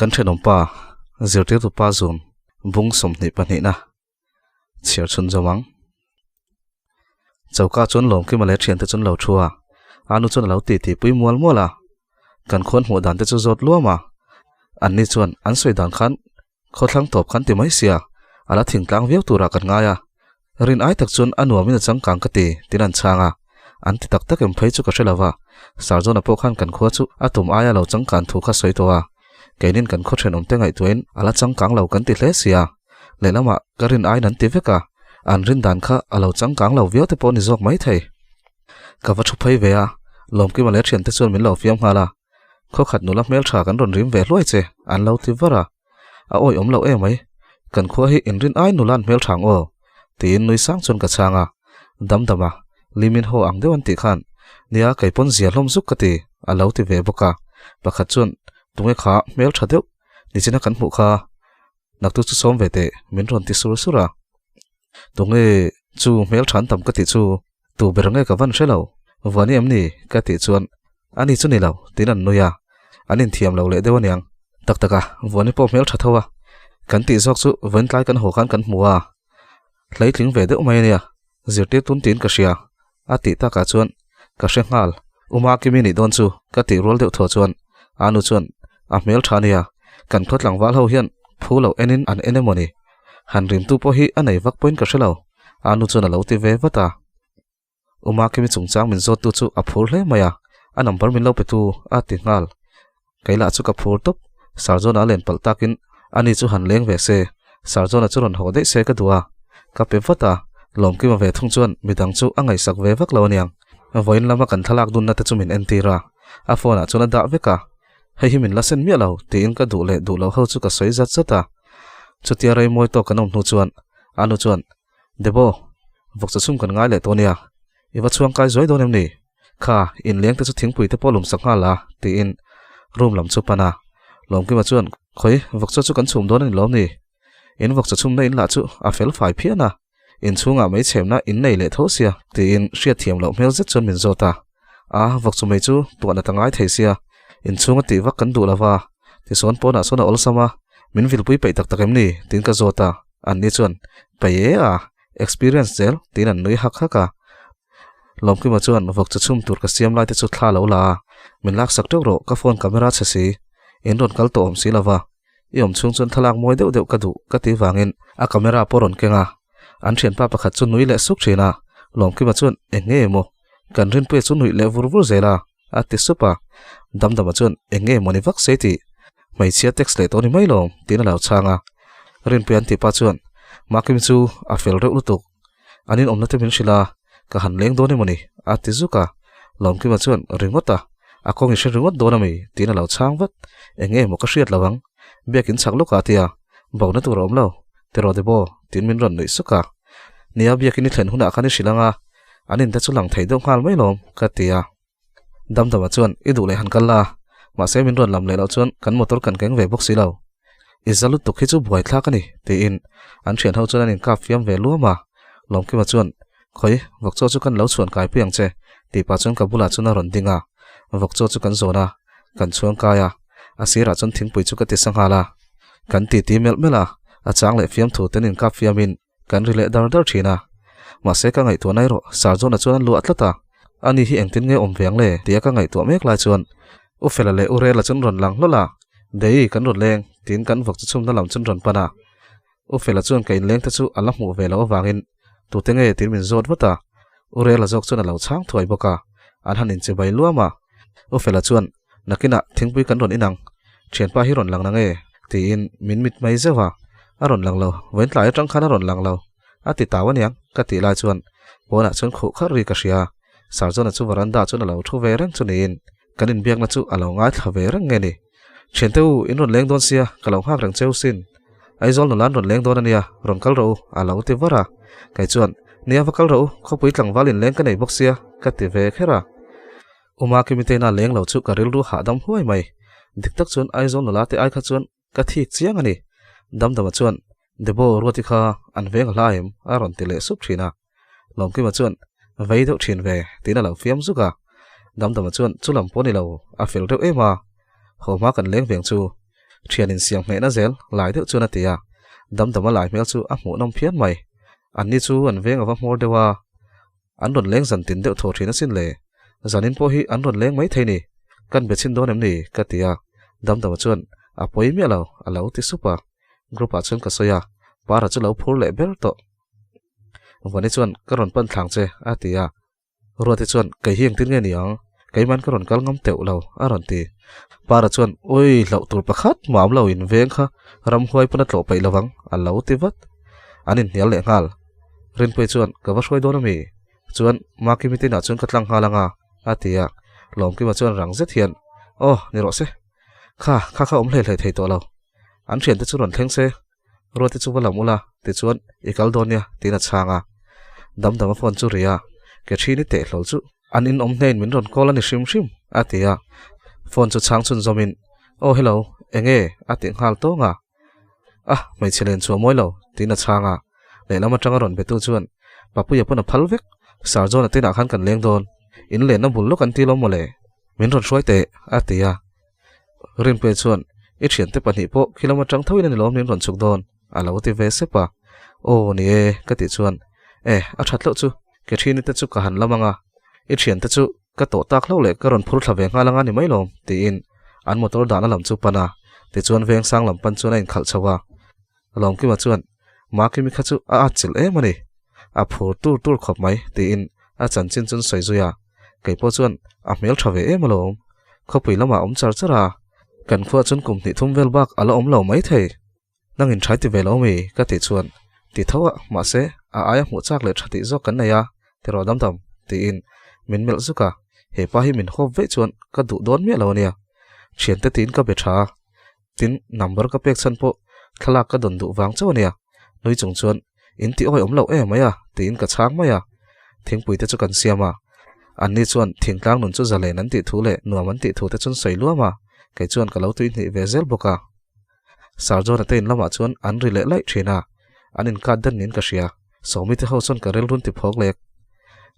kan then om pa zirtir tu pa zun bung som ni pani na chiar chun zawang chauka chon lom ki male thian te chon lo thua anu chon lo ti pui mual mola kan khon mu dan te chu zot luama an ni chuan an soi dan khan khothlang top khan ti mai sia ala thingtlang viau tura kan nga ya rin ai tak chun anuam in chang kang ka ti tinan changa an ti tak tak em phei chu ka shelawa sarjona po khan kan kho chu atum aya lo chang kan thu kha soi towa kainin kan kho then om te ngai tuin ala chang kang lo kan ti hle sia lelama karin ai nan ti veka an rin dan kha alo chang kang lo viau te po ni jok mai thei ka va thu phei ve a lom ki male thian te chon min lo fiam hala kho khat nu la mel tha kan ron rim ve hloi che an lo ti vara a oi om lo e mai kan kho hi in rin ai nu lan mel thang o tin nui sang chon ka changa dama limin ho ang dewan ti khan nia kai pon zia hlom zuk ka ti a lo ti ve boka pakhat chon tunge kha mel tha deuh ni china kan mu kha naktu chu som ve te min ron ti sur sura tunge chu mel than tam ka ti chu tu berange ka van shelo wani amni ka ti chuan ani chu ni lo tinan noya anin thiam lo le dewaniang taktaka wani po mel tha thawa kan ti zok chu wan tlai kan ho khan kan muwa tlaitling ve deuh mai nia zirtir tun tin ka sia ati ta ka chuan ka hrengal uma ki mi ni don chu ka ti rol deuh tho chuan anu chuan a mel thania kan thotlang wal ho hian phulo enin an enemoni han rim tu po hi anei vak point ka hrelo anu chuan alo ti ve wata uma ki mi chungchang min zot tu chu a phur hle maya a number min lo pe tu a ti ngal kaila chu ka phur top sarjona len pal takin ani chu han leng ve se sarjona chu ron ho dei se ka duwa ka pe wata lom ki ma ve thung chuan midang chu angai sak ve vak lo niang voin lama kan thalak dun na te chu min entira a phone a chuna da veka hei hi min la sen mi lo ti in ka du le du lo ho chu ka soi zat zata chutia rai moi to kanom nu chuan anu chuan debo vok chu sum kan ngai le to nia iwa chuang kai zoi donem ni kha in leng te chu thingpui te polum sakha la ti in room lam chu pana lom ki ma chuan khoi vok chu kan chum don ni lom ni in vok chu chum na in la chu a fel fai phiana in chunga mai chemna in nei le thosia ti in hria thiam lo mel zet chon min zota a vok chu mai chu tu na tangai theisia in chunga ti wak kan du lawa ti son pona sona ol sama min vil pui pe tak takem ni tin ka zota an ni chuan pe a experience zel tin an noi hak haka lom ki ma chuan vok chu chum tur ka siam lai te chu thla lo la min lak sak tok ro ka phone camera chasi in ron kal to om si lawa i om chung chun thalak moi deuh deuh ka du ka ti wangin a camera poron kenga an thian pa pakhat chu nui le suk thina lom ki ma chuan enge mo kan rin pe chu nui le vur vur zela a ti supa dam chuan enge moni vak se ti mai chia text le to ni mai lom tin lo changa rin pe an ti pa chuan makim chu a fel reuh lutuk anin omna te min shila ka han leng do ni moni a ti zuka lom ki ma chuan ringota a kong i ringot do na mi tin lo chang wat enge mo ka hriat lawang bekin chak loka tia bawna tur om lo tero debo tin min ron nei suka nia bekin i thlen huna khani shilanga anin ta chu lang thei do ngal mai lom ka tia dam chuan i du le han kala ma se min ron lam le lo chuan kan motor kan keng ve bok si lo izalut to khi chu buai thla kani te in an thian ho chuan anin ka fiam ve luama lom ki ma chuan khoi vok chu kan lo chuan kai piang che ti pa chuan ka bula chuna ron dinga vok chu kan zona kan chuang kaya asira chon thingpui chu ka ti sanghala kan ti mel mela a chang le fiam thu tenin ka fiamin kan rile dar thina ma se ka ngai to nai ro sarjona chuan lu atlata ani hi engtin nge om veng le tia ka ngai to mek lai chuan u fela le u re la chun ron lang lola dei kan ron leng tin kan vok chu chum na lam chun ron pana u fela chuan kain leng ta chu ala mu ve lo wangin tu te nge tin min zot wata u re la jok chun lo chang thoi boka an hanin che bai luama u fela chuan nakina thingpui kan ron inang thian pa hi ron lang na nge tin min mit mai zewa a ron lang lo wen tlai tang khana ron lang lo a ti tawaniang ka ti lai chuan bona chun khu khar ri ka sia sarjona chu varanda chu na lo thu ve reng chunin kanin biak na chu alo ngai thla ve reng nge ni chenteu in ron leng don sia kalo hak rang cheu sin aizol no lan ron leng don ania ron kal ro alo ti vara kai chuan nia vakal ro khopui tlang walin leng ka nei bok sia ka ti ve khera uma ki mi te na leng lo chu ka ril ru ha dam huai mai dik tak chuan ai zon la te ai kha chuan ka thik chiang ani dam dam chuan debo roti kha an veng hlaim aron ti le sup thina lom ki ma chuan vei deuh thin ve tina lo fiam zuka dam dam chuan chulam poni lo a fel reuh ema homa kan leng veng chu thianin siam hme na zel lai deuh chuan atia dam dam lai mel chu a hmu nom phian mai an ni chu an veng awa mor dewa an ron leng zan tin deuh tho thina sin le zanin po hi an ron leng mai theini kan bechin don em ni ka tia dam dam chuan a poi mi alo ti supa grupa chuan ka soya para chu lo phur le ber to vani chuan karon pan thlang che atia ruati chuan kai hiang tin nge niang kai man karon kal ngam teu lo aron ti para chuan oi lo tur pakhat mam lo in veng kha ram huai puna tlo pai lawang alo ti vat anin hial le ngal rin pe chuan ka va hroi don mi chuan maki mi tina chuan katlang halanga atia lom ki ma chuan rang zet hian oh ni ro se kha om hle thei to lo an thian te chu ron thleng se ruati chu wala mula ti chuan ikal donia tina changa dam dam phone chu ria ke thini te hlol chu an in om hnein min ron call ani hrim atia phone chu chang chun zomin oh hello enge ati ngal to nga mai chelen chu moi lo tina changa le lama tanga ron betu chuan papu yapana phalvek sarjona tina khan kan leng don in le na bul lo kan ti lo mole min ron hroi te atia rin pe chuan i thian te pani po kilometang thawin ani lo min ron chuk don alo ti ve sepa o ni e ka ti chuan a thatlo chu ke thini te chu ka han lamanga i thian te chu ka to tak lo le ka ron phur thlave nga langa ni mai lom ti in an motor dana lam chu pana ti chuan veng sang lam pan chuan in khal chawa lom ki ma chuan ma ki mi kha chu a chil e mani a phur tur khop mai ti in a chan chin chun sai zuya kei po chuan a mel thave e malom khopui lama om char chara kan khua chun kum ni thum vel bak ala om lo mai thei nangin thai ti velo mi ka ti chuan ti thawa ma se a aya mu chak le thati zo kan na ya ti ro dam dam ti in min mel zuka he pa hi min khop ve chuan ka du don mi lo nia thian te tin ka be tha tin number ka pek chan po thalak ka don du wang chaw nia noi chung chuan in ti oi om lo e maya ti in ka chang maya thingpui te chu kan siama an ni chuan thingtlang nun chu zale nan ti thu le nuaman ti thu te chun sei luama kai chuan ka lo tui ni vezel boka sarjona te in lama chuan an ri le lai thina anin ka dan nin ka ria somi te ho chon ka rel run ti phok lek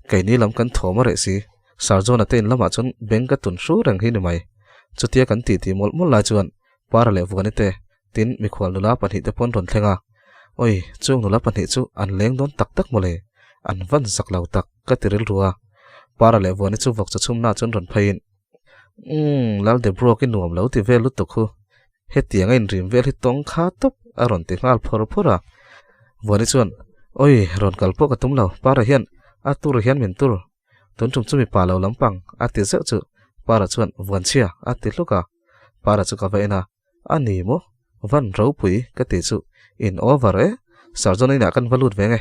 kai ni lam kan thoma re si sarjona te in lama chuan benga tun hru rang hi ni mai chutia kan ti mol la chuan para le vani te tin mi khwal nula pani te pon ron thlenga oi chung nula pani chu an leng don tak mole an van sak lau tak ka tiril ruwa para le vani chu vok chu chum na chon ron phain lal de bro ki nuam lo ti vel lutuk hu hetiang in rim vel hi tong kha top aron ti ngal phora vani chuan oi ron kalpo ka tum lo para hian atur hian min tur ton chum chumi pa lo lampang ati zeu chu para chuan van chia ati luka para chu ka vaina ani mo van ro pui ka ti chu in over sarjona ina kan valut venge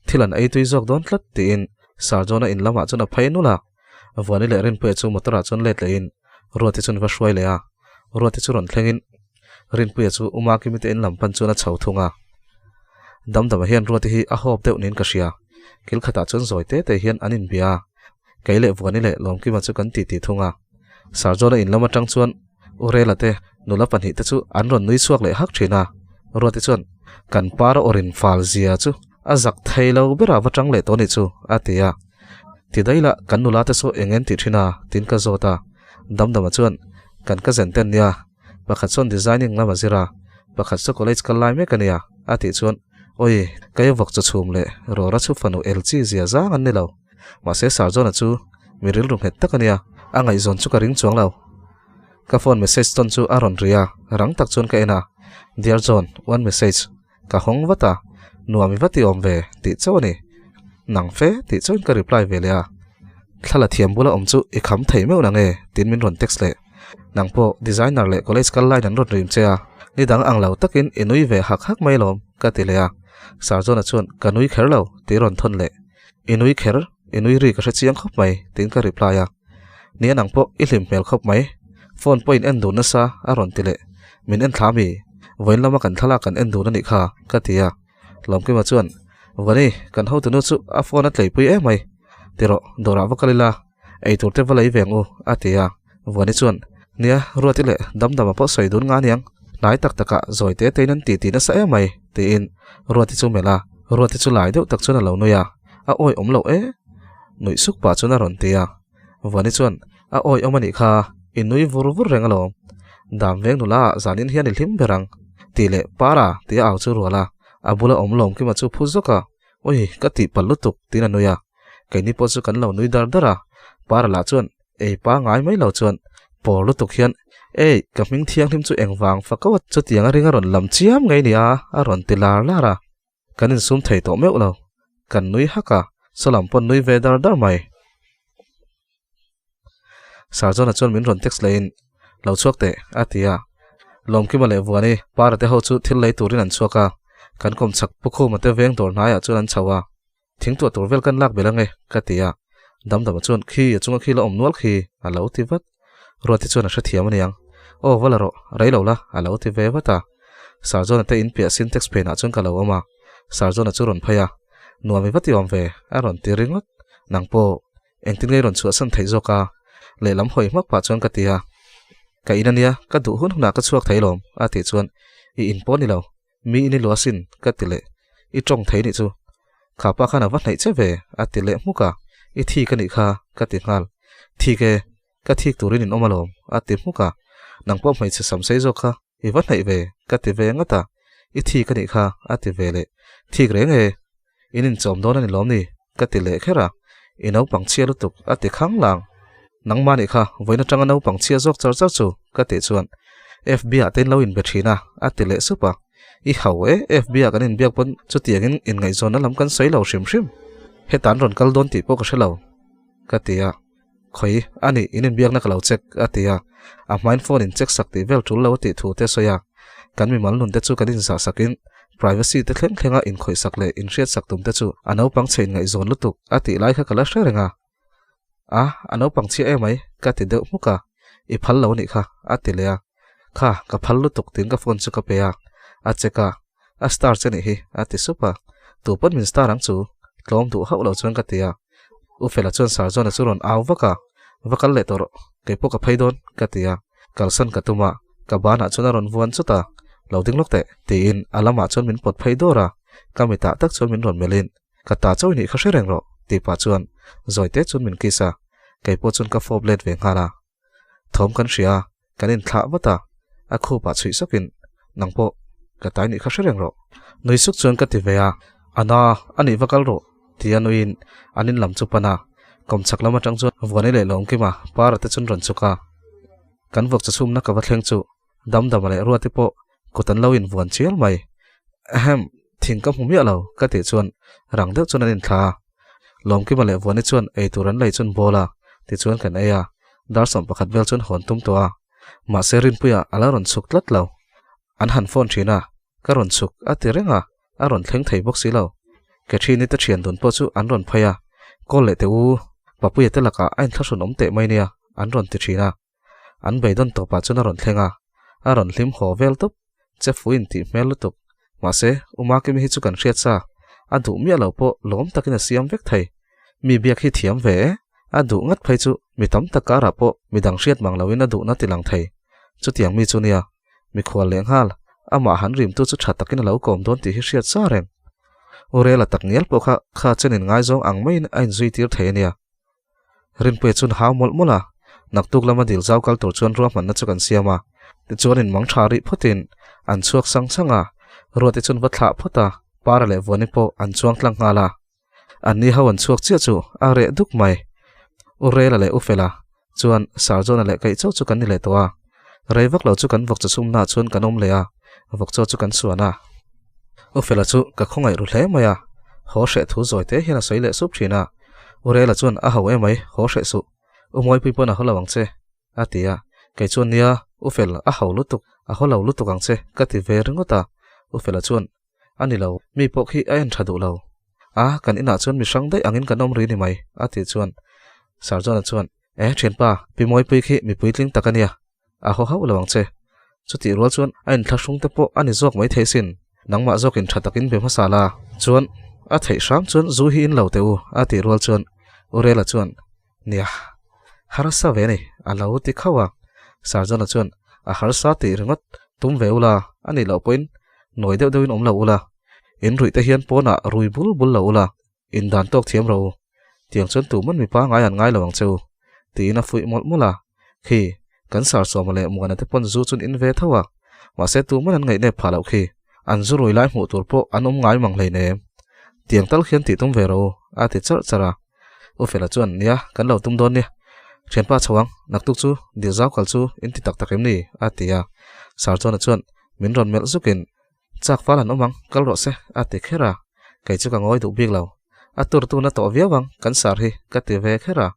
thilan ai tui jok don tlat ti in sarjona in lama chuna phainula vani le rin pe chu motora chun let le in ruati chun va shwai le a ruati chu ron thlengin rin pe chu uma ki mi te in lampan chuna chho thunga dam hian ruati hi a hop deuh nin ka ria kil khata chun zoi te hian anin bia kaile vani le lom ki ma chu kan ti thunga sarjona in lama tang chuan urela te nula pani te chu an ron nui suak le hak thina ruati chuan kan para orin fal zia chu azak thailo bera watang le to ni chu atia ti daila kan nula te so engen ti thina tin ka zota dam chuan kan ka zen ten nia pakhat chon designing lama zira pakhat so college kal lai me kania ati chuan oi kai vok chu chhum le rora chu fanu lg zia za an ni lo ma se sarjona chu miril rum het takania angai zon chu ka ring chuang lo ka phone message ton chu aron ria rang tak chun ka ena dear John one message ka hong wata nuami wati omve ti chawani nang fe ti chon ka reply ve le a thala thiam bula om chu i kham thei meu na nge tin min ron text le nang po designer le college kal lai nan ron rim chea ni dang ang lo takin inui ve hak mai lom ka ti le a sarjona chun kanui kher lo ti ron thon le inui ri ka chiang khop mai tin ka reply a ni nang po i hlim mel khop mai phone point en du na sa aron ti le min en thami voin lama kan thala kan en du na ni kha ka tia lom ki ma chuan vani kan ho tu no chu a phone at lei pui e mai tiro dora vakalila ei tur te valei vengu atia wani chuan nia ruati le damdama po soidun nga niang lai tak taka zoite teinan ti na sa mai ti in ruati chu mela ruati chu lai deuh tak chuan a lo nuya a oi om lo nui suk pa chuna ron tia wani chuan a oi omani kha inui vur rengalo dam veng nula zanin hian hlim berang tile para tia aw chu ruala abula omlom ki ma chu phuzoka oi ka ti pallutuk tina nuya kaini po chu kan lo nui dara para la chuan ei pa ngai mai lo chuan por lutuk hian ei ka ming thiang hlim chu engwang fakawat chu tianga ringa ron lam chiam ngai nia a ron tilar lara kanin sum thei to meu lo kan nui haka solam pon nui ve dar mai sarjona chuan min ron text lein lo chuak te atia lom ki male vuani para te ho chu thil lei turin an chuaka kan kom chak pukhu mate veng dor naya chuan an chawa thing tu tur vel kan lak belange katia dam chuan khi chunga khi la om nual khi alo ti vat roti chuan a hra thiam aniang o valaro reilo la alo ti ve vata sarjona te in pia syntax pen a chuan ka lo ama sarjona chu ron phaya nuami vati om ve a ron ti ringot nangpo engtin ngai ron chu san thei zoka le lam hoi mak pa chuan katia ka inania ka du hun huna ka chuak thailom ati chuan I in pon ni lo mi ini loasin ka tile I trong thei ni chu khapa khana wat nei che ve atile muka I thi ka ni kha ka ti ngal thi ke ka thik turin in omalom ati muka nangpom mai che samsei zo kha I wat nei ve ka ti ve ngata I thi ka ni kha ati ve le thik reng e inin chom don ani lom ni ka tile khera inau pangchia lutuk ati khang lang nangmani kha voina tanga nau pangchia jok char chu ka te chuan FBI ten lo in bethina atile supa I hawe FBI kan in biak pon chu tiangin in ngai zona lam kan sei lo shim hetan ron kal don ti po ka shelo katia khoi ani inin biak na kalo check atia a mine phone in check sakti vel tul lo ti thu te soya kan mi mal nun te chu kan in sa sakin privacy te thlenga in khoi sakle in shet saktum te chu anau pang chein ngai zon lutuk ati lai kha kala shrenga anau pang chi e mai ka ti de muka I phal lo ni kha atilea kha ka phal lutuk tin ka phone chu ka pe a cheka a star cheni hi ati supa tu pon min star ang chu tlom du hau lo chuan ka tia u fela chuan sarjona churon aw vakal le tor ke po ka phaidon ka tia kalsan ka tuma ka bana chuna ron vuan chuta loading lokte ti in alama chuan min pot phaidora kamita tak chuan min ron melin ka ta chawi ni kha shereng ro ti pa chuan zoite chuan min kisa ke po chuan ka foblet ve ngala thom kan ria kanin thla wata a khu pa chui sakin nangpo ka tai ni kha shereng ro noi suk chuan ka ti veya ana ani vakal ro tianuin anin lam chu pana kom chaklama tang chu vone le long ki ma para te chun ron chuka kan vok chu sum na ka wa thleng chu dam le ruati po kutan lo in vuan chial mai ahem thing ka humi alo ka te chuan rang deuh chuan anin thla lom ki ma le vone chuan ei turan lai chun bola ti chuan kan eya dar som pakhat vel chuan hon tum towa ma serin puya ala ron chuk tlat lo an han phone thina ka ron chuk ati renga a ron thleng thei bok si lo ke thini ta thian dun po chu an ron phaya kol le te u papuya te laka ain thlasun om te mai nia an ron ti thina an beidon to pa chuna ron thlenga a ron hlim ho vel tup che fuin ti mel lutuk ma se uma ke mi hi chu kan hriat sa a du mi alo po lom takina siam vek thei mi biak hi thiam ve a du ngat phai chu mi tam takara po mi dang hriat mang lawin a du na tilang thei chu tiang mi chu nia mi khwal leng hal ama han rim tu chu tha takin lo kom don ti hi hriat sa reng orela tak ngel po kha chenin ngai zong ang mai ain zui tir thei nia rin pe chun ha mol mola naktuk lama dil zaw kal tur chuan ro man na chu kan siama ti chuan in mang thari photin an chuak sang sanga roti chun wa thla phota para le voni po an chuang tlang ngala an ni hawan chuak chia chu a re duk mai orela le ufela chuan sarjona le kai chu chu kan ni le towa reivak lo chu kan vok chu sum na chuan kanom le a vok chu kan suana ufela chu ka khongai ru hle maya ho hre thu zoite hina soile sup thina orela chuan a hawe mai ho hre su umoi pi pona holawang che atia kai chuan nia ufel a haulutuk a holaw lutukang che ka ti ve ringota ufela chuan ani lo mi pok hi ain thadu lo kan ina chuan mi sang dai angin kanom ri ni mai ati chuan sarjona chuan thian pa pi moi pi khi mi puitling takania a ho hau lawang che chuti rol chuan ain thlasung te po ani jok mai theisin nangma jokin thatakin be masala chuan a thei sam chuan zu hi in lo teu ati rol chuan orela chuan nia harsa ve ni alo ti khawa sarjona chuan a harsa ti ringot tum veula ani lo point noi deuh deuhin om lo ula in rui te hian pona rui bul bul lo ula in dan tok thiam ro tiang chuan tu man mi pa ngai an ngai lo ang cheu ti na fui mol mola khi kan sar so male muana te pon zu chun in ve thawa ma se tu man an ngai ne phalo khi an zu roi lai mu tur po an om ngai mang le ne tiang tal khian ti tum ve ro a ti char chara u fela chuan nia kan lo tum don ni chen pa chawang naktuk chu dir zau kal chu in ti tak takem ni a tia sar chona chuan min ron mel zukin chak falan omang kal ro se a ti khera kai chu ka ngoi du bik lo a tur tu na to viawang kan sar hi ka ti ve khera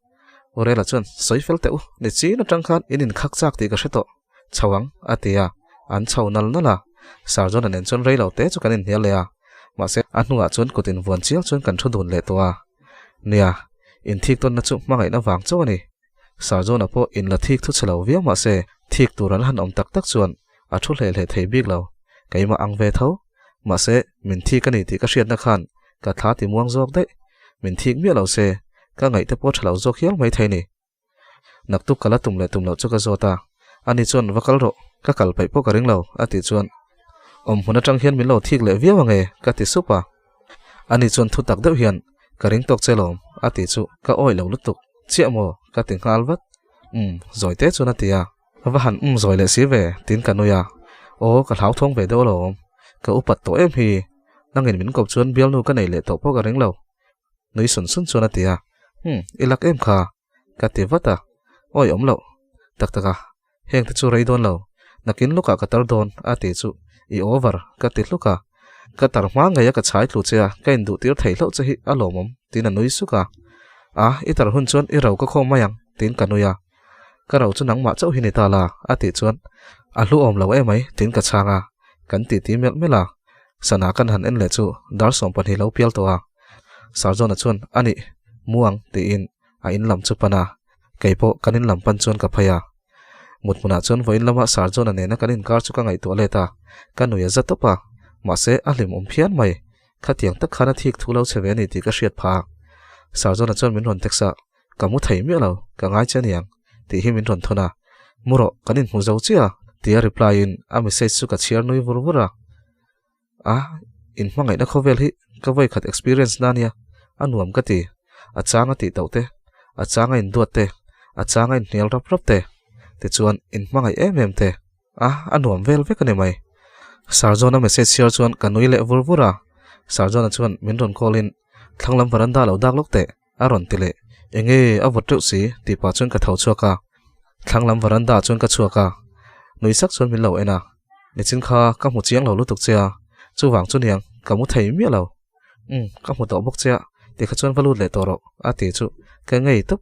ore la chuan soi fel te u ni chi na tang khan in khak chak ti ka hreto chawang a tia an chau nal nala sar jona nen chon rei lo te chu kan in hial le a ma se anuwa chuan kutin vuan chial chuan kan thu dun le to a nia in thik ton na chu mangai na wang chaw ni sarjona po in la thik thu chalo viau ma se thik turan han om tak tak chuan a thu hle thei bik lo keima ang ve tho ma se min thik ani ti ka hriat na khan ka tha ti muang jok dei min thik mi lo se ka ngai te po thalo jok hial mai thei ni naktuk kala tum lo chu ka zota ani chuan vakal ro ka kal pai po ka ring lo ati chuan om huna tang hian min lo thik le viau ange ka ti supa ani chuan thu tak deuh hian ka ring tok chelom ati chu ka oi lo lutuk chiamo ka ting halvat zoi te chuna tia va han zoi le si ve tin kanuya o ka hlau thong ve do lo ka upat to em hi nangin min kop chuan bial nu ka nei le to po ka ring lo noi sun sun chuna tia ilak em kha ka ti vata oi om lo tak taka heng te chu rei don lo nakin luka ka tar don ati chu I over ka ti luka ka tar hma ngai ka chai tlu cha ka in du tir thei lo cha hi alomom tin anui suka itar hun chuan I rau ka khom mayang tin kanuya ka rau chu nang ma chau hi ni ta la ati chuan a hlu om lo emai tin ka changa kan ti mel mela sana kan han en le chu dar som pan hi lo pial to a sarjona chuan ani muang ti in a in lam chu pana keipo kanin lam pan chuan ka phaya mutmuna chuan voin lama sarjona ne na kanin kar chu ka ngai to le ta kanuya zatopa ma se alim phian mai khatiang tak khana thik thulo cheve ni ti ka hriat pha sarjona chuan min ron teksa kamu thei mi lo ka ngai chaniang ti hi min ron thona muro kanin hu zo chia ti a reply in a message chu ka share noi vurvura in mangai na khovel hi ka voi khat experience na nia anuam ka ti achanga ti tote achanga in duat te achanga in hnial rap rap te chuan in mangai em te anuam vel ve ka ne mai sarjona message share chuan kanui le vurvura sarjona chuan min ron call in thanglam varanda lo dak lok te aron tile enge avot reu si ti pa chuan ka thau chuaka thanglam varanda chuan ka chuaka noi sak chuan min lo ena nichin kha ka mu chiang lo lutuk chia chu wang chu niang ka mu thei mi lo ka mu to bok chia ti kha chuan valut le toro ati chu ka ngei tup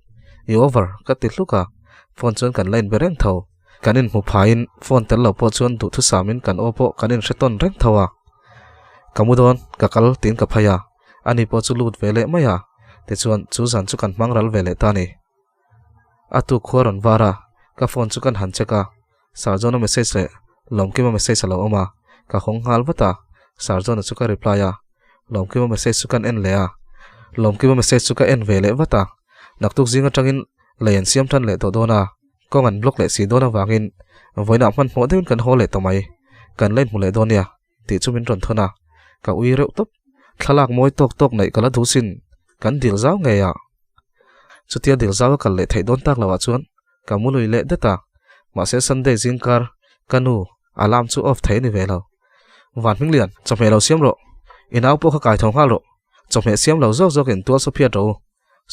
I over ka ti luka phone chuan kan line bereng tho kanin mu phain phone tel lo po chuan du thu samin kan opo kanin hreton reng thawa kamudon ka kal tin ka phaya ani po chu lut vele maya te chuan chu zan chu kan mangral vele ta ni atu khoron wara ka phone chu kan han cheka sarjona message le lomkima message alo oma ka hong hal wata sarjona chu ka reply a lomkima message chu kan en le a lomkima message chu ka en vele wata naktuk zinga tangin leyan siam than le to dona kongan block le si dona wangin voina man mo deun kan hole to mai kan len mu le donia ti chu min ron thona ka ui reu top thalak moi tok nei kala thusin kan dil zau nge ya chutia dil zau kal le thei don tak lawa chuan kamului le data ma se sunday jingkar kanu alarm chu off thei ni velo wan ming lian chome lo siam ro inau po kha kai thong hal ro chome siam lo zok zok in tual so phia ro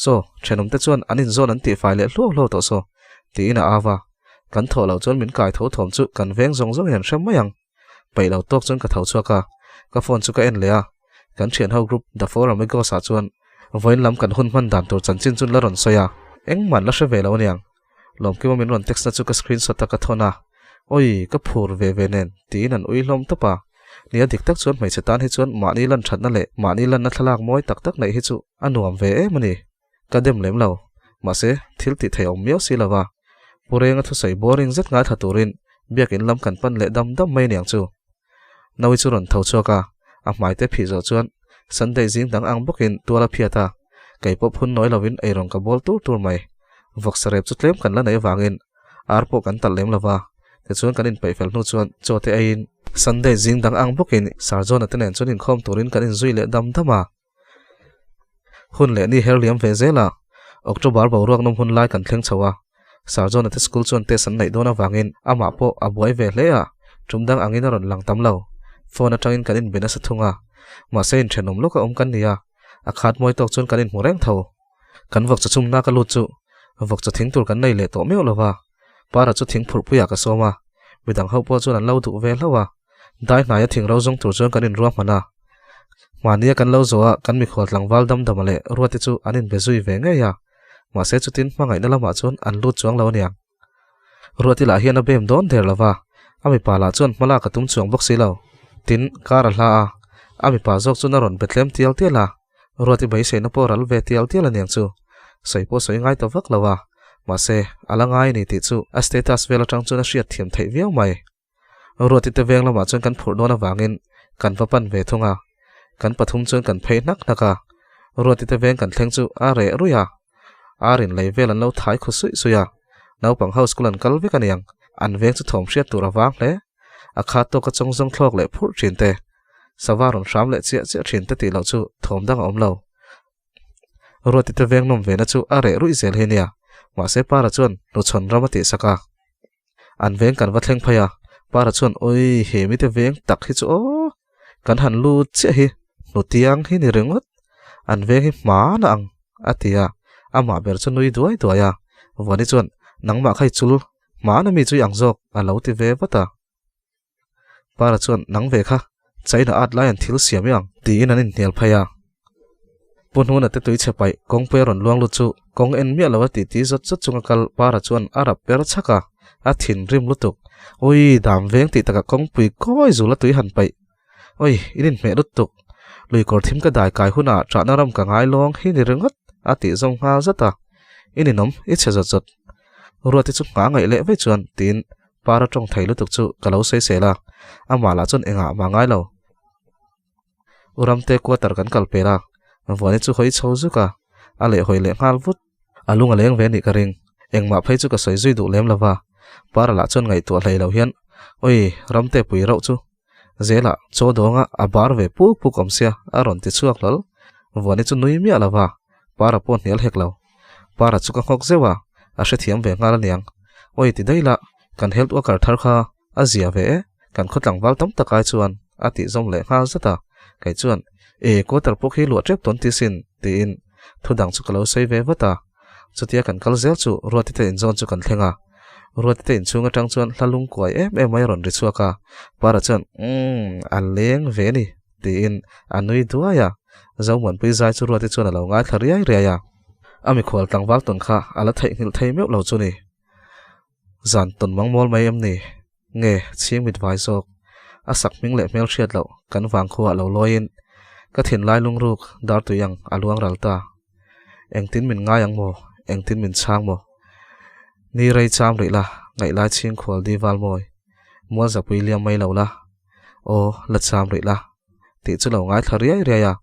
so thenom te chuan anin zon an ti file le hlo to so ti ina awa kan tho lo chuan min kai tho thom chu kan veng zong zong hian hram mayang pai lo tok chuan ka thau chuaka ka phone chu ka en le a kan thian ho group the forum me go sa chuan voin lam kan hun man dan tur chanchin chun la ron soya eng man la hre ve lo niang lom ki min ron text na chu ka screenshot ta ka thona oi ka phur ve nen tin an ui hlom topa nia dik tak chuan mai chetan hi chuan mani lan thatna le mani lan na thalak moi tak tak nei hi chu anuam ve e mani ka dem lem lo ma se thil ti thei om miao si lawa purenga thu sei boring zet nga thaturin biakin lam kan pan le dam mai niang chu nawi chu ron thau chuaka a mai te phi zo chuan sunday jing dang ang bokin tuala phiata kaipo phun noi lovin eirong ka bol tur mai vok sarep chu tlem kan la nei wangin arpo kan tal lem lawa te chuan kan in pei fel nu chuan chote ain Sunday jing dang ang bokin sarjon atenen chuan in khom turin kan in zui le dam dama hun le ni herliam ve zela October boruak nom hun lai kan thleng chawa sarjon at school chuan te san nei dona wangin ama po abuai ve hle a chumdang angin ron lang tam lo phone atangin kan in bena sa thunga ma se in thenom loka kan nia akhat moi tok chuan kan in mureng tho kan vok chum na ka lut chu vok cha thing tur kan nei le to meu lawa para chu thing phur puya ka soma midang ho po chuan an lo du ve lawa dai na ya thing ro jong tur chuan kan in ruam mana mania kan lo zoa kan mi khol tlang wal dam damale ruati chu anin bezui ve nge ya ma se chu tin mangai na lama chuan an lut chuang lo niang ruati la hian a bem don der lawa ami pala chuan mala ka tum chuang bok si lo tin kar hla a ami pa jok chu na ron betlem tial tiala ruati bai se na por al ve tial tiala niang chu sei po sei ngai to vak lawa ma se alangai ni ti chu a status vela tang chu na hriat thiam thei viau mai ruati te veng lama chuan kan phur dona wangin kan papan ve thunga kan pathum chuan kan phei nak naka ruati te veng kan thleng chu a re ruya arin lei vel an lo thai khu sui suya naupang house kulan kal ve kaniang an veng chu thom hriat tur awang hle akhat to ka chong jong thlok le phur thin te sawaron ram le chia chia thin te ti lo chu thom dang om lo ruati te veng nom ve na chu a re rui zel henia ma se para chuan nu chon ramati saka an veng kan va thleng phaya para chuan oi he mi te veng tak hi chu o kan han lu che hi nu tiang hi ni rengot an veng hi ma na ang atia ama ber chu nui duai duaya wani chuan nangma khai chul ma na mi chu yang jok a lo ti ve wata para chuan nang ve kha chaina at lai an thil siam yang ti in an in hel phaya punhuna te tui chepai kong pe ron luang lu chu kong en mi lawa ti ti zot zot chunga kal para chuan arab per chaka a thin rim lutuk oi dam veng ti taka kong pui koi zula tui han pai oi inin me lutuk lui kor thim ka dai kai huna trana ram ka ngai long hi ni rengot ati zong ha zata ininom i che zot zot ruati chu nga ngai le ve chuan tin para tong thai lutuk chu kalau sei sela amala chon enga ma ngai lo uramte quarter kan kalpera wani chu hoi chho zuka ale hoi le ngal vut alunga leng ve ni ka ring engma phei chu ka soi zui du lem lawa para la chon ngai to hlei lo hian oi ramte pui ro chu zela cho donga abar ve puk puk omsia aron ti chuak lol wani chu nui mi alawa para pon hel hek lo para chu ka khok zewa a hre thiam ve ngal niang oi ti daila kan health worker thar kha azia ve kan khotlang wal tam takai chuan ati zom le ngal zata kai chuan e ko tar pok hi lo trep ton ti sin tin thudang chu kalo sei ve wata chutia kan kal zel chu ruati te in zon chu kan thlenga ruati te in chunga tang chuan hlalung kwai em mai ron ri chuaka para chuan an leng ve ni tin anui duaya zawman pui zai chu ruati chuan alo ngai thariai riaya ami khwal tangwal ton kha ala thai ngil thei meu lo chu ni zan ton mangmol mai em ni nge ching mit vai sok asak ming le mel hriat lo kan wang khuwa lo loin ka thin lai lung ruk dar tu yang aluang ralta engtin min nga yang mo engtin min chang mo ni rei cham ri la ngai lai ching khwal di wal moi mo za pui liam mai lo la o la cham ri la ti chu lo ngai thariai riaya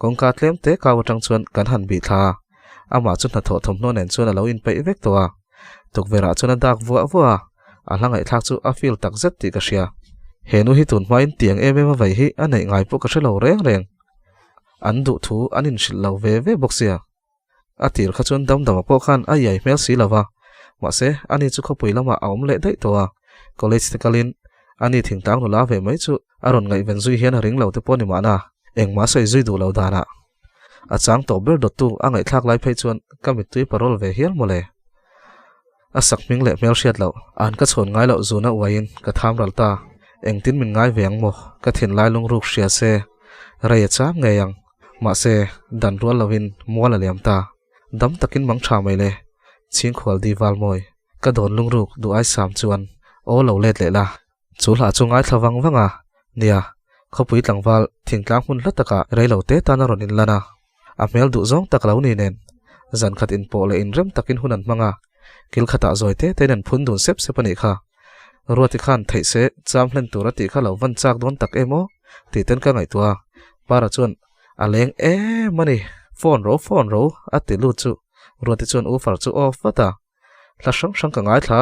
kong ka tlem te ka watang chuan kan han bi tha ama chu na tho thom no nen chuan alo in pei vek towa tuk vera chuan dak vua vua a hlangai thak chu a fil tak zet ti ka sia henu hi tun hmain tiang em em vai hi anei ngai pu ka hrelo reng reng an du thu anin shil lo ve ve boxia atir kha chuan dam dam po khan a yai mel si lawa ma se ani chu kho pui lama aum le dai towa college te kalin ani thing tang no la ve mai chu aron ngai ven zui hian ring lo te poni mana engma sei zui du lo dana achang to ber dot tu angai thak lai phei chuan kamit tui parol ve hial mole asak ming le mel hriat lo an ka chhon ngai lo zuna wain ka tham ralta engtin min ngai veng mo ka thin lai lung ruk hria se raya cham nge yang ma se dan rual lovin muala liam ta dam takin mang tha mai le ching khwal di wal moi ka don lung ruk du ai sam chuan o lo let le la chu hla chungai thlawang wanga nia khopui tlangwal thingtlang hun hlataka reilo te tana ronin lana a mel du zong tak lo ni nen zan khat in po le in rem takin hunan manga kil khata zoite tenen phun dun sep sepani kha ruati khan theise chamhlen turati kha lo van chak don tak emo ti ten ka ngai tua para chuan aleng mani phone ro ati lu chu ruột chuan u far chu off vata la sang sang ka ngai thla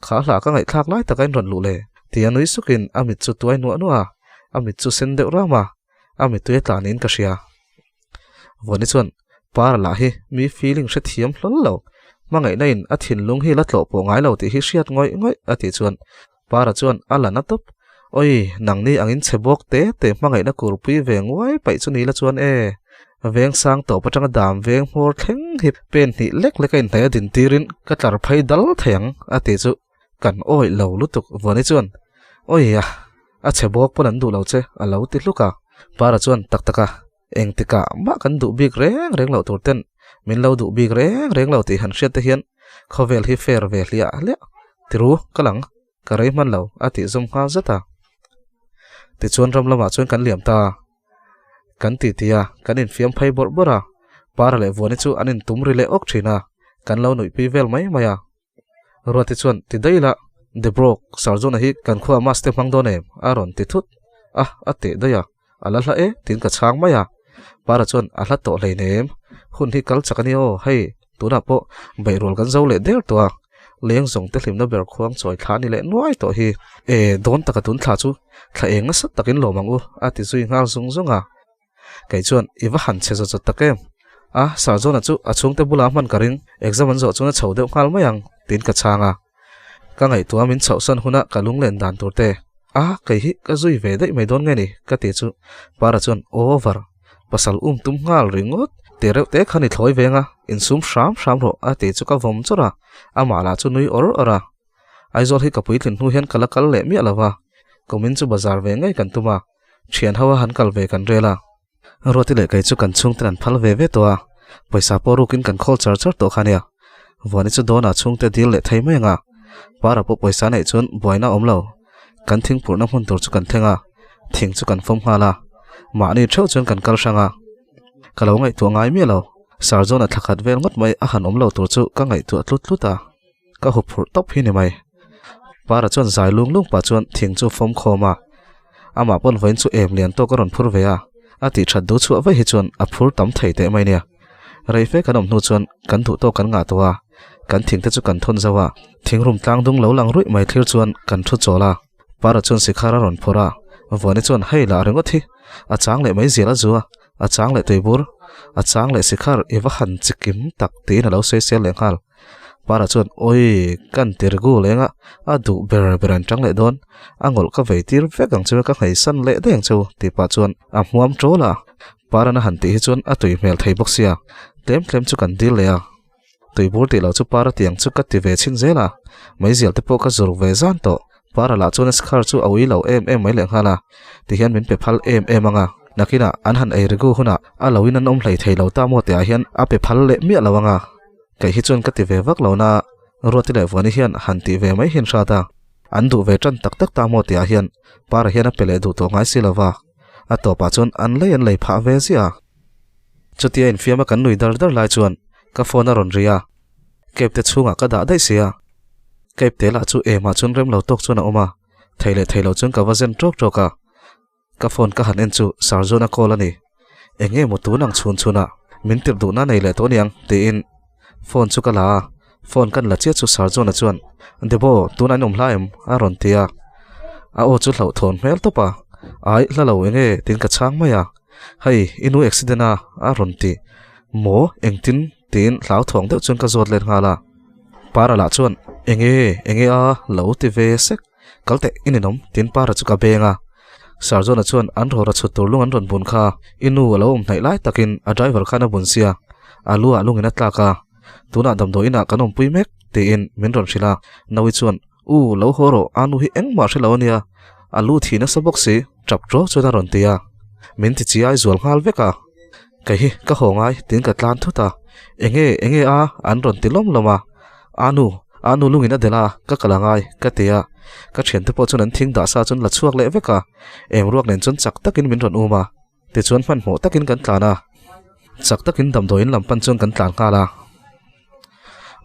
kha hla ka ngai thak lai takai ron lu le tia noi sukin amit chu tuai nu nuwa amit chu sen deuh rama amit tu tlanin ka sia voni chuan par la hi mi feeling hre thiam hlol lo mangai nain a thin lung hi la tlo po ngai lo ti hi hriat ngoi ngoi ati chuan para chuan ala na top oi nang ni angin chebok te mangai na kurpui veng wai pai chu ni la chuan veng sang to patanga dam veng hmor thleng hi pen ni lek lekai nai din tirin ka tlar phai dal theng ati chu kan oi lo lutuk voni chuan oi ya a chebok ponan du lo che a lo ti hluka para chuan taktaka engtika ma kan du big reng lo turten min lo du big reng lo ti han hriat te hian khovel hi fair ve hlia le tiru kalang karai man lo ati zum ha zata ti chuan ram lama chuan kan liam ta kan ti tia kan in fiam phai bor bora para le voni chu anin tumri le ok thina kan lo noi pi vel mai maya ruati chuan ti daila de brok sarzona hi kan khuwa maste mangdone aron ti thut ate daya ala hla tin ka chang maya para chuan a hla to hleinem hun hi kal chakani o hei tuna po bairol kan zo le der to leng zong te hlim na ber khuang choi thla ni le nuai to hi don taka tun thla chu thla eng sat takin lo mangu ati zui ngal zung zunga kai chuan iwa han che zo takem sarzona chu achung te bula man karing exam an zo chuna chhode ngal mayang tin ka changa ka ngai tua min chhausan huna kalung len dan turte kai hi ka zui ve dai mai don nge ni ka ti chu para chuan over pasal tum ngal ringot tereu te khani thloi venga in sum sham ro ati chu ka vom chora amala chu nui ora aizol hi kapui thlin hu hian kalakal le mi alawa komin chu bazar ve ngai kan tuma thian hawa han kal ve kan rela roti le kai chu kan chung tran phal ve to paisa porukin kan khol char to khania wani chu dona chung te dil le thai menga para po paisa nei chun boina omlo kan thing purna hun tur chu kan thenga thing chu kan fom hala ma ni thau chun kan kal sanga kalau ngai tu ngai mi lo sarzona thakhat vel ngot mai a han omlo tur chu ka ngai tu tluta ka hu phur top hi ni mai para chun zai lung pa chun thing chu fom khoma ama pon voin chu em lian to ka ron phur ve ati that du chu avai hi chun a phur tam thei te mai ne reife kanom nu chun kan thu to kan nga to kan thing te chu kan thon zawa thingrum tlang dung lo lang rui mai thlir chuan kan thu chola para chun sikhara ron phora vone chun hei la rengot hi a chang le mai zela zuwa a chang le toibur a chang le sikhar ewa han chikim tak te na lo se sel leng hal para chun oi kan tirgu lenga a du beran chang le don angol ka veitir vekang chu ka ngai san le deng chu ti pa chuan a hmuam trola para na han ti hi chuan a tui mel thei boxia tlem chu kan dil le toibur ti lo chu para tiang chu ka ti ve chin zela mai zel te po ka zur ve zan to para la chun skhar chu awi lo em mai leng hala ti hian min pe phal em anga nakina an han ei regu huna a lowin an om hlei thei lo ta mo te a hian a pe phal le mi lawanga kai hi chun ka ti ve vak lo na roti le vani hian han ti ve mai hin shata an du ve tran tak ta mo te a hian para hian a pele du to ngai silawa a to pa chun an lei pha ve zia chutia in fiama kan nui dar lai chuan ka phone a ron ria kep te chunga ka da dai sia kep te la chu ema chun rem lo tok chuna oma thailo chun ka wazen trok ka phone ka han en chu sarzona call ani enge mo tu nang chuna min tir du na nei le to niang te in phone chu kala phone kan la che chu sarzona chuan debo tu na nom hlaim a ron tia a o chu hlau thon mel to pa ai la lo enge tin ka chang maya hei inu accident a ron ti mo engtin tin hlau thong de chun ka zot len ngala para la chuan enge a lo ti ve sek kalte ininom tin para chu ka benga sarzona chuan an rora chutur lung an ron bun kha inu alo nai lai takin a driver khana bun sia alu ina tlaka tuna damdo ina kanom pui mek te in min ron shila nawi chuan lo horo anu hi eng ma shila ania alu thina sabok se trap tro chuna ron tia min ti chi ai zual ngal veka kai hi ka hongai tin ka tlan thuta enge a an ron tilom loma anu lungina dela ka kalangai ka tia ka thian te po chun an thing da sa chun la chuak le veka em ruak nen chun chak takin min ron uma te chuan man mo takin kan tlana chak takin dam doin lampan chun kan tlan kala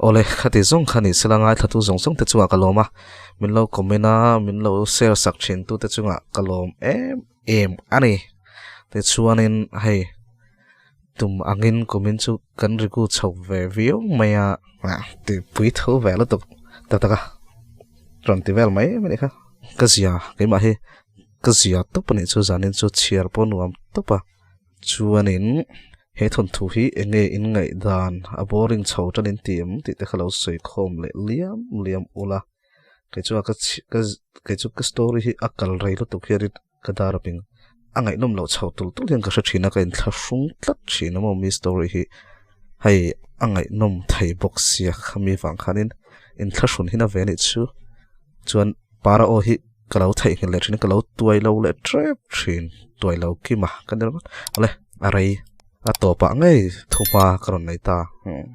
ole khati zong khani selangai thatu zong te chuwa kaloma min lo komena min lo share sak thin tu te chunga kalom em ani te chuanin hei tum angin komin chu kan riku chho ve viu maya ti pui tho ve la tok ta ron ti vel mai me kha kazia ke ma he kazia to pani chu zanin chu chiar po nuam to pa chuanin he thon thu hi enge in ngai dan a boring chho tanin tiam ti te khalo soi khom le liam ula ke chu ka story hi akal rei lo to khiarit kadar ping angai nom lo chho tul hian ka thina ka in thla sung tlat thina mo mi story hi hai angai nom thai box sia khami wang khanin in thla sun hina ve ni chu chuan para o hi kalau thai hin le thina kalau tuai lo le trap thin tuai lo ki ma kan der ale arai a to pa ngai thuma karon nei ta